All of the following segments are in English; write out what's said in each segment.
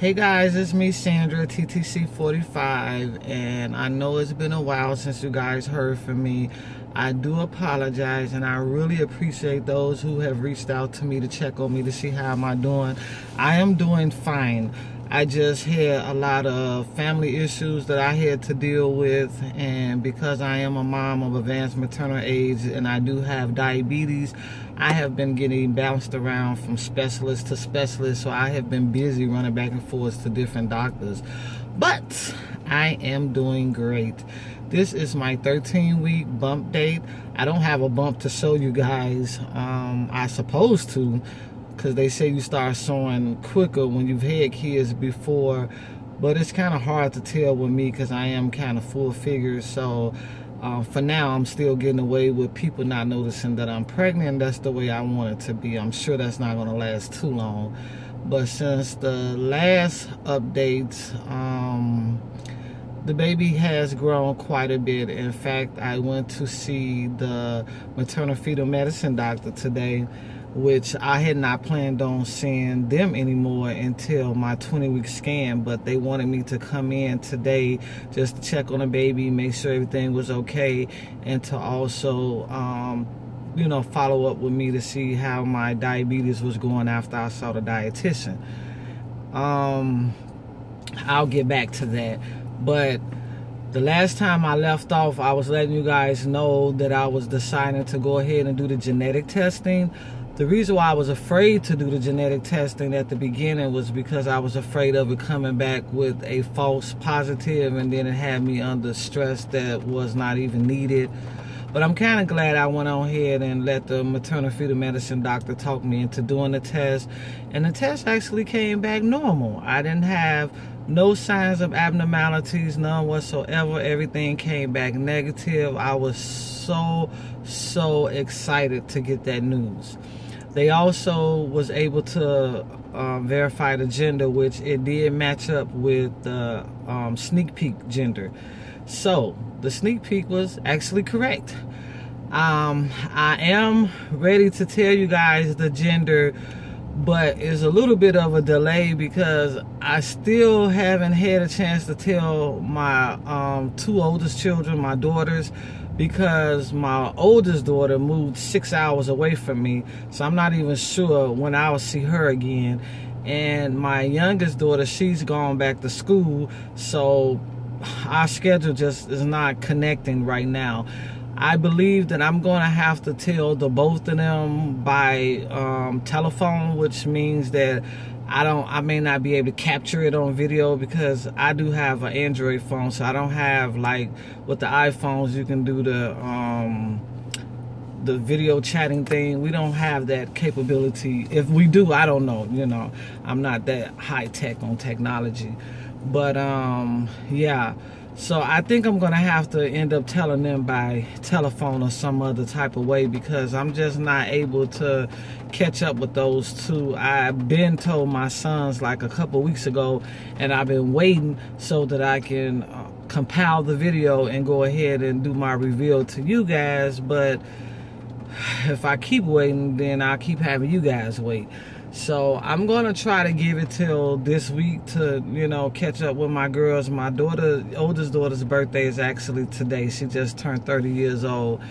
Hey guys, it's me Sandra, TTC 45, and I know it's been a while since you guys heard from me. I do apologize, and I really appreciate those who have reached out to me to check on me to see how am I doing. I am doing fine. I just had a lot of family issues that I had to deal with, and because I am a mom of advanced maternal age and I do have diabetes, I have been getting bounced around from specialist to specialist, so I have been busy running back and forth to different doctors. But I am doing great. This is my 13-week bump date. I don't have a bump to show you guys. I supposed to, because they say you start showing quicker when you've had kids before, but it's kind of hard to tell with me because I am kind of full figure. So for now, I'm still getting away with people not noticing that I'm pregnant. That's the way I want it to be. I'm sure that's not going to last too long. But since the last update, the baby has grown quite a bit. In fact, I went to see the maternal fetal medicine doctor today, which I had not planned on seeing them anymore until my 20-week scan, but they wanted me to come in today just to check on the baby, make sure everything was okay, and to also you know, follow up with me to see how my diabetes was going after I saw the dietitian. I'll get back to that. But the last time I left off, I was letting you guys know that I was deciding to go ahead and do the genetic testing. The reason why I was afraid to do the genetic testing at the beginning was because I was afraid of it coming back with a false positive, and then it had me under stress that was not even needed. But I'm kind of glad I went on ahead and let the maternal fetal medicine doctor talk me into doing the test. And the test actually came back normal. I didn't have no signs of abnormalities, none whatsoever. Everything came back negative. I was so excited to get that news. They also was able to verify the gender, which it did match up with the sneak peek gender. So the sneak peek was actually correct. I am ready to tell you guys the gender, but it's a little bit of a delay because I still haven't had a chance to tell my two oldest children, my daughters, because my oldest daughter moved 6 hours away from me, so I'm not even sure when I'll see her again. And my youngest daughter, she's gone back to school, so our schedule just is not connecting right now. I believe that I'm going to have to tell the both of them by telephone, which means that I may not be able to capture it on video because I do have an Android phone, so I don't have, like with the iPhones you can do the video chatting thing. We don't have that capability. If we do, I don't know, you know, I'm not that high tech on technology. But yeah, so I think I'm gonna have to end up telling them by telephone or some other type of way because I'm just not able to catch up with those two. I've been told my sons like a couple weeks ago, and I've been waiting so that I can compile the video and go ahead and do my reveal to you guys. But if I keep waiting, then I'll keep having you guys wait. So I'm going to try to give it till this week to, you know, catch up with my girls. My oldest daughter's birthday is actually today. She just turned 30 years old.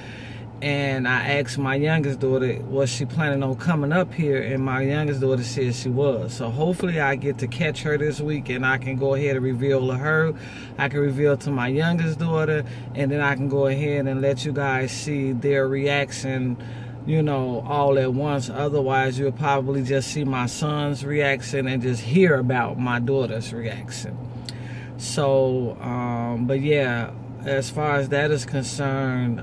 And I asked my youngest daughter, was she planning on coming up here? And my youngest daughter said she was. So hopefully I get to catch her this week and I can go ahead and reveal to her. I can reveal to my youngest daughter, and then I can go ahead and let you guys see their reaction, you know, all at once. Otherwise, you'll probably just see my son's reaction and just hear about my daughter's reaction. So, but yeah, as far as that is concerned,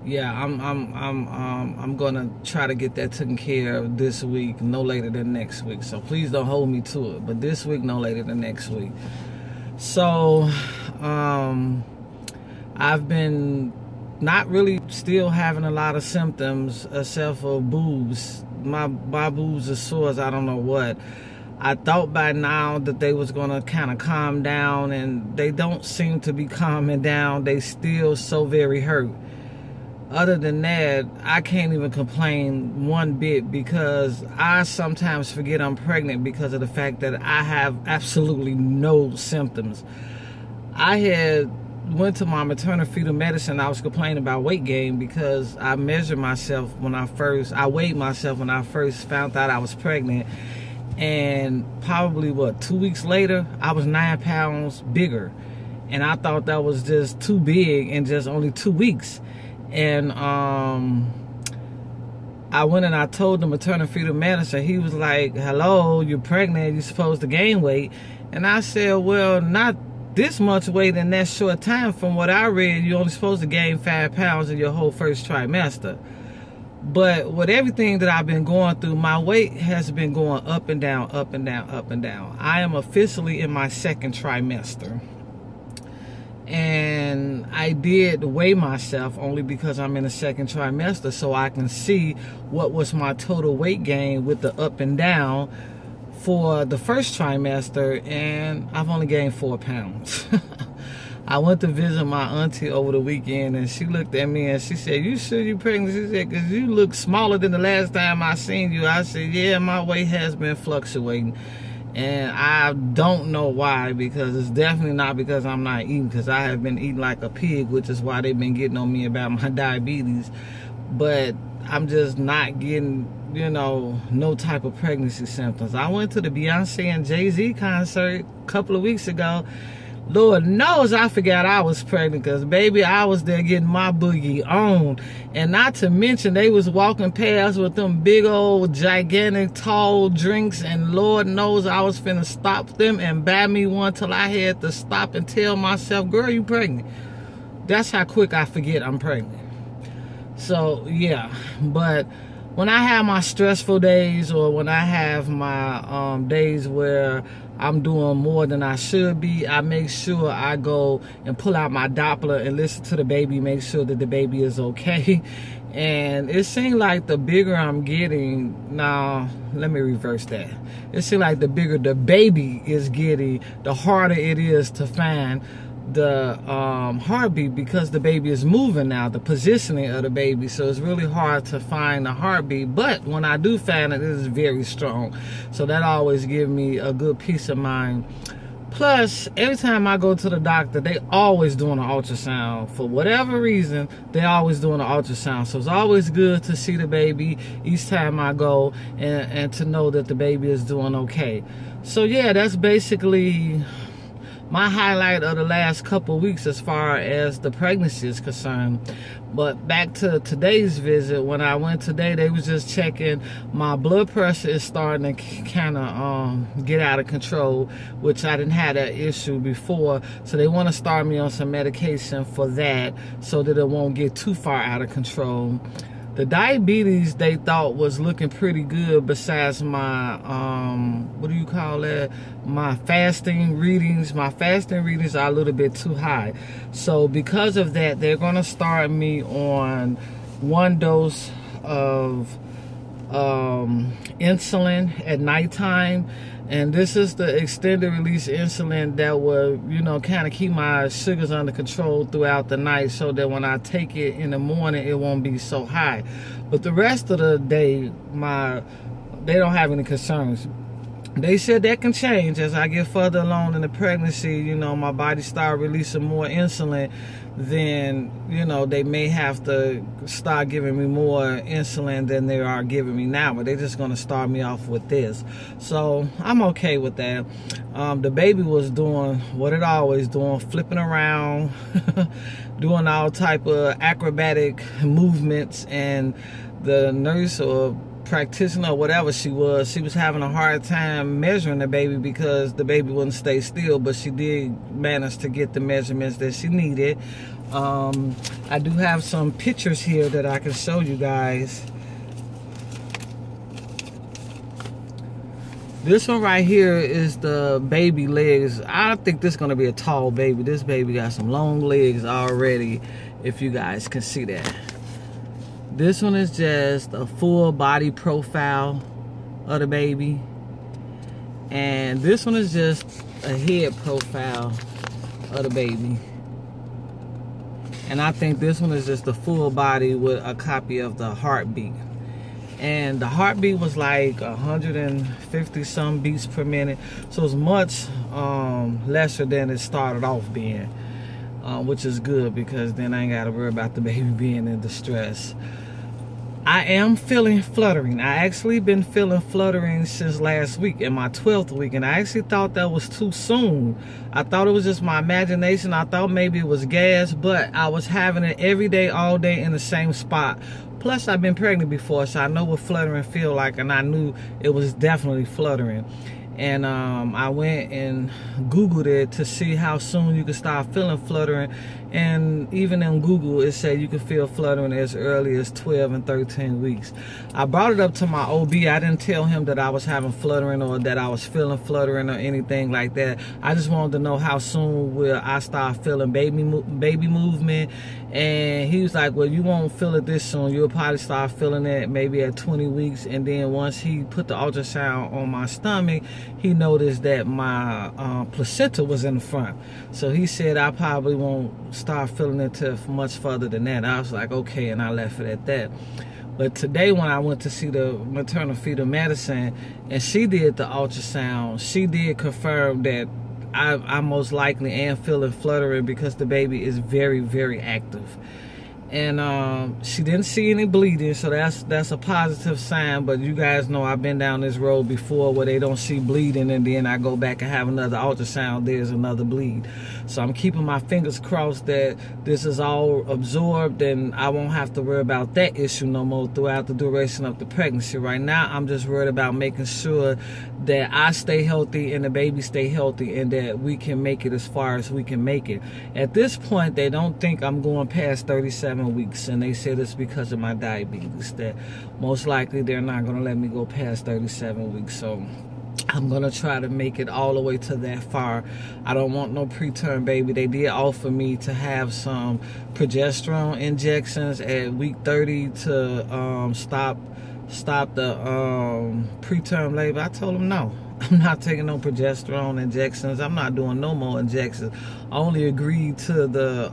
yeah, I'm gonna try to get that taken care of this week, no later than next week. So please don't hold me to it, but this week, no later than next week. So, I've been not really still having a lot of symptoms except for boobs. My boobs are sore as I don't know what. I thought by now that they was gonna kind of calm down, and they don't seem to be calming down. They still so very hurt. other than that, I can't even complain one bit, because I sometimes forget I'm pregnant because of the fact that I have absolutely no symptoms. I had went to my maternal fetal medicine. I was complaining about weight gain because I measured myself when I weighed myself when I first found out I was pregnant, and probably 2 weeks later I was 9 pounds bigger, and I thought that was just too big in just only 2 weeks. And I went and I told the maternal fetal medicine. He was like, hello, you're pregnant, you're supposed to gain weight. And I said, well, not this much weight in that short time. From what I read, you're only supposed to gain 5 pounds in your whole first trimester. But with everything that I've been going through, my weight has been going up and down, up and down, up and down. I am officially in my second trimester. And I did weigh myself only because I'm in the second trimester, so I can see what was my total weight gain with the up and down for the first trimester, and I've only gained 4 pounds. I went to visit my auntie over the weekend, and she looked at me and she said, you sure you pregnant? She said, because you look smaller than the last time I seen you. I said, yeah, my weight has been fluctuating. And I don't know why, because it's definitely not because I'm not eating, because I have been eating like a pig, which is why they've been getting on me about my diabetes. But I'm just not getting, you know, no type of pregnancy symptoms. I went to the Beyonce and Jay-Z concert a couple of weeks ago. Lord knows I forgot I was pregnant, because baby, I was there getting my boogie on. And not to mention, they was walking past with them big old gigantic tall drinks, and Lord knows I was finna stop them and buy me one, till I had to stop and tell myself, girl, you pregnant. That's how quick I forget I'm pregnant. So yeah, but when I have my stressful days, or when I have my days where I'm doing more than I should be, I make sure I go and pull out my Doppler and listen to the baby, make sure that the baby is okay. And it seems like the bigger I'm getting, now let me reverse that. It seems like the bigger the baby is getting, the harder it is to find the heartbeat, because the baby is moving now, the positioning of the baby. So it's really hard to find the heartbeat, but when I do find it, it is very strong. So that always gives me a good peace of mind. Plus, every time I go to the doctor, they always doing an ultrasound. For whatever reason, they always doing an ultrasound. So it's always good to see the baby each time I go, and to know that the baby is doing okay. So yeah, that's basically my highlight of the last couple of weeks as far as the pregnancy is concerned. But back to today's visit, when I went today, they was just checking. My blood pressure is starting to kind of get out of control, which I didn't have that issue before. So they want to start me on some medication for that, so that it won't get too far out of control. The diabetes, they thought, was looking pretty good, besides my, what do you call that? My fasting readings. My fasting readings are a little bit too high. So because of that, they're going to start me on 1 dose of insulin at nighttime. And this is the extended release insulin that will, you know, kind of keep my sugars under control throughout the night, so that when I take it in the morning, it won't be so high. But the rest of the day, they don't have any concerns. They said that can change as I get further along in the pregnancy. You know, my body start releasing more insulin, then, you know, they may have to start giving me more insulin than they are giving me now. But they're just going to start me off with this. So I'm okay with that. The baby was doing what it always doing, flipping around, doing all type of acrobatic movements. And the nurse or practitioner or whatever she was having a hard time measuring the baby, because the baby wouldn't stay still. But she did manage to get the measurements that she needed. I do have some pictures here that I can show you guys. This one right here is the baby legs. I think this is going to be a tall baby. This baby got some long legs already, if you guys can see that. This one is just a full body profile of the baby. And this one is just a head profile of the baby. And I think this one is just the full body with a copy of the heartbeat. And the heartbeat was like 150 some beats per minute. So it's much lesser than it started off being, which is good, because then I ain't got to worry about the baby being in distress. I am feeling fluttering. I actually been feeling fluttering since last week in my 12th week, and I actually thought that was too soon. I thought it was just my imagination. I thought maybe it was gas, but I was having it every day, all day in the same spot. Plus, I've been pregnant before, so I know what fluttering feel like, and I knew it was definitely fluttering. And I went and Googled it to see how soon you could start feeling fluttering. And even in Google, it said you can feel fluttering as early as 12 and 13 weeks. I brought it up to my OB. I didn't tell him that I was having fluttering or that I was feeling fluttering or anything like that. I just wanted to know how soon will I start feeling baby movement. And he was like, well, you won't feel it this soon. You'll probably start feeling it maybe at 20 weeks. And then once he put the ultrasound on my stomach, he noticed that my placenta was in the front. So he said I probably won't start feeling it till much further than that. I was like, okay, and I left it at that. But today when I went to see the maternal fetal medicine and she did the ultrasound, she did confirm that I most likely am feeling fluttering because the baby is very, very active. And she didn't see any bleeding, so that's a positive sign. But you guys know I've been down this road before where they don't see bleeding, and then I go back and have another ultrasound, there's another bleed. So I'm keeping my fingers crossed that this is all absorbed and I won't have to worry about that issue no more throughout the duration of the pregnancy. Right now, I'm just worried about making sure that I stay healthy and the baby stay healthy, and that we can make it as far as we can make it. At this point, they don't think I'm going past 37 weeks, and they said it's because of my diabetes, that most likely they're not going to let me go past 37 weeks. So I'm going to try to make it all the way to that far. I don't want no preterm baby. They did offer me to have some progesterone injections at week 30 to stop the preterm labor. I told them no. I'm not taking no progesterone injections. I'm not doing no more injections. I only agreed to the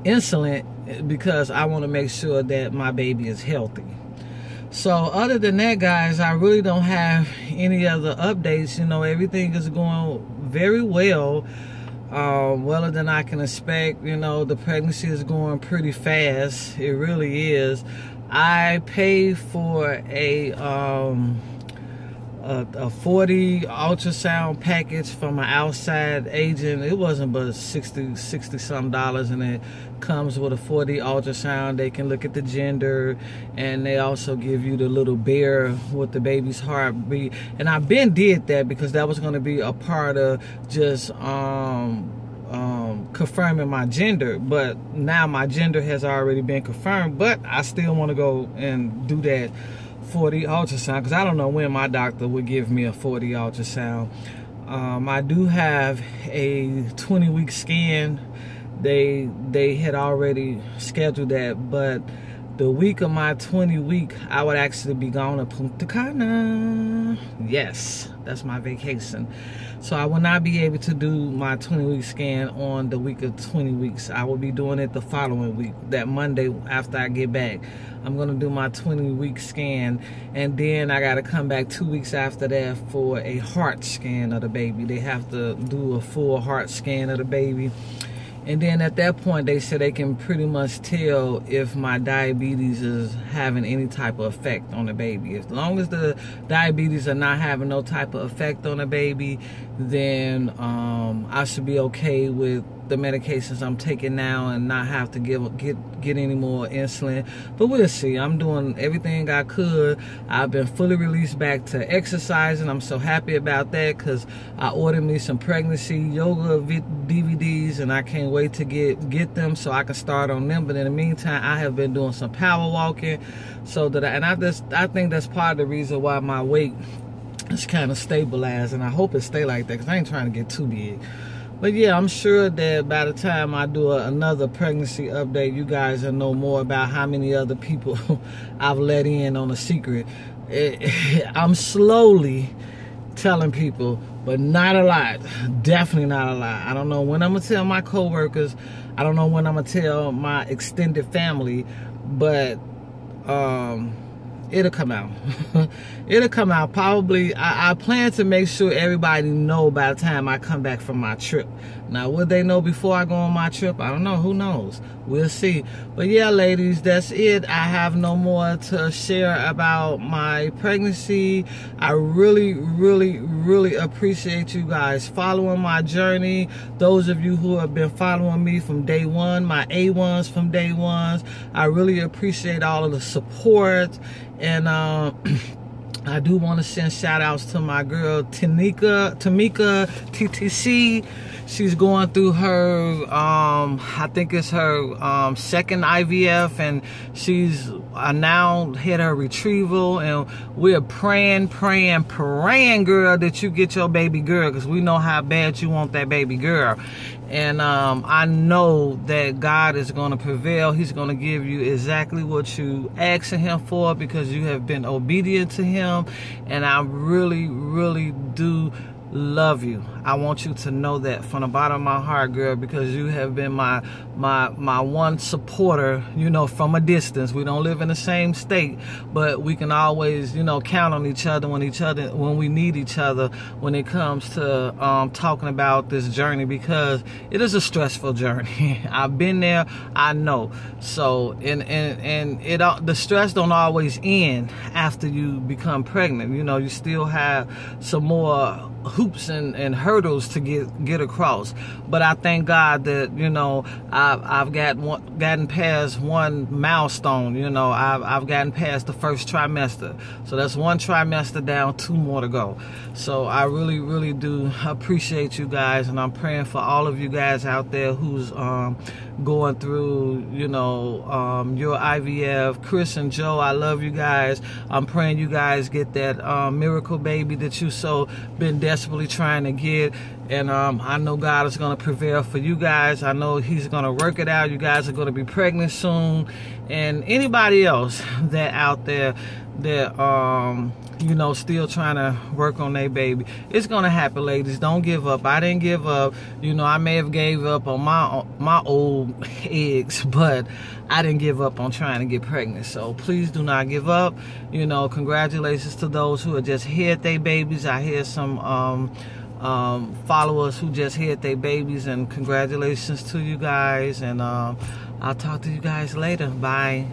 insulin because I want to make sure that my baby is healthy. So other than that, guys, I really don't have any other updates. You know, everything is going very well, weller than I can expect. You know, the pregnancy is going pretty fast. It really is. I paid for a 40 ultrasound package from an outside agent. It wasn't but $60 something, and it comes with a 40 ultrasound. They can look at the gender, and they also give you the little bear with the baby's heartbeat. And I been did that because that was going to be a part of just confirming my gender. But now my gender has already been confirmed, but I still want to go and do that 40 ultrasound, because I don't know when my doctor would give me a 40 ultrasound. I do have a 20-week scan. They had already scheduled that, but the week of my 20-week, I would actually be gone to Punta Cana. Yes, that's my vacation. So I will not be able to do my 20-week scan on the week of 20 weeks. I will be doing it the following week, that Monday after I get back. I'm going to do my 20-week scan, and then I got to come back 2 weeks after that for a heart scan of the baby. They have to do a full heart scan of the baby. And then at that point, they said they can pretty much tell if my diabetes is having any type of effect on the baby. As long as the diabetes are not having no type of effect on the baby, then I should be okay with the medications I'm taking now and not have to get any more insulin. But we'll see. I'm doing everything I could. I've been fully released back to exercising. I'm so happy about that, because I ordered me some pregnancy yoga DVDs, and I can't wait to get them so I can start on them. But in the meantime, I have been doing some power walking, so that I think that's part of the reason why my weight is kind of stabilized, and I hope it stay like that, because I ain't trying to get too big. But yeah, I'm sure that by the time I do another pregnancy update, you guys will know more about how many other people I've let in on a secret. I'm slowly telling people, but not a lot. Definitely not a lot. I don't know when I'm going to tell my coworkers. I don't know when I'm gonna tell my extended family, but it'll come out. It'll come out probably. I plan to make sure everybody know by the time I come back from my trip. Now, would they know before I go on my trip? I don't know. Who knows? We'll see. But yeah, ladies, that's it. I have no more to share about my pregnancy. I really, really, really appreciate you guys following my journey. Those of you who have been following me from day one, my A1s from day ones, I really appreciate all of the support. And I do want to send shout outs to my girl Tamika TTC. She's going through her I think it's her second IVF, and she's now hit her retrieval, and we're praying, girl, that you get your baby girl, because we know how bad you want that baby girl. And I know that God is going to prevail. He's going to give you exactly what you asking him for, because you have been obedient to him. And I really, really do love you. I want you to know that from the bottom of my heart, girl, because you have been my one supporter, you know, from a distance. We don't live in the same state, but we can always, you know, count on each other when we need each other when it comes to talking about this journey, because it is a stressful journey. I've been there, I know. So the stress don't always end after you become pregnant. You know, you still have some more hoops and hurdles to get across. But I thank God that, you know, I've gotten past one milestone. You know, I've gotten past the first trimester. So that's one trimester down, 2 more to go. So I really, really do appreciate you guys, and I'm praying for all of you guys out there who's going through, you know, your IVF. Chris and Joe, I love you guys. I'm praying you guys get that miracle baby that you so been desperately trying to get. And I know God is going to prevail for you guys. I know he's going to work it out. You guys are going to be pregnant soon. And anybody else that out there that you know, still trying to work on their baby, it's gonna happen, ladies. Don't give up. I didn't give up. You know, I may have gave up on my old eggs, but I didn't give up on trying to get pregnant. So please do not give up. You know, congratulations to those who have just had their babies. I hear some followers who just had their babies, and congratulations to you guys. And I'll talk to you guys later. Bye.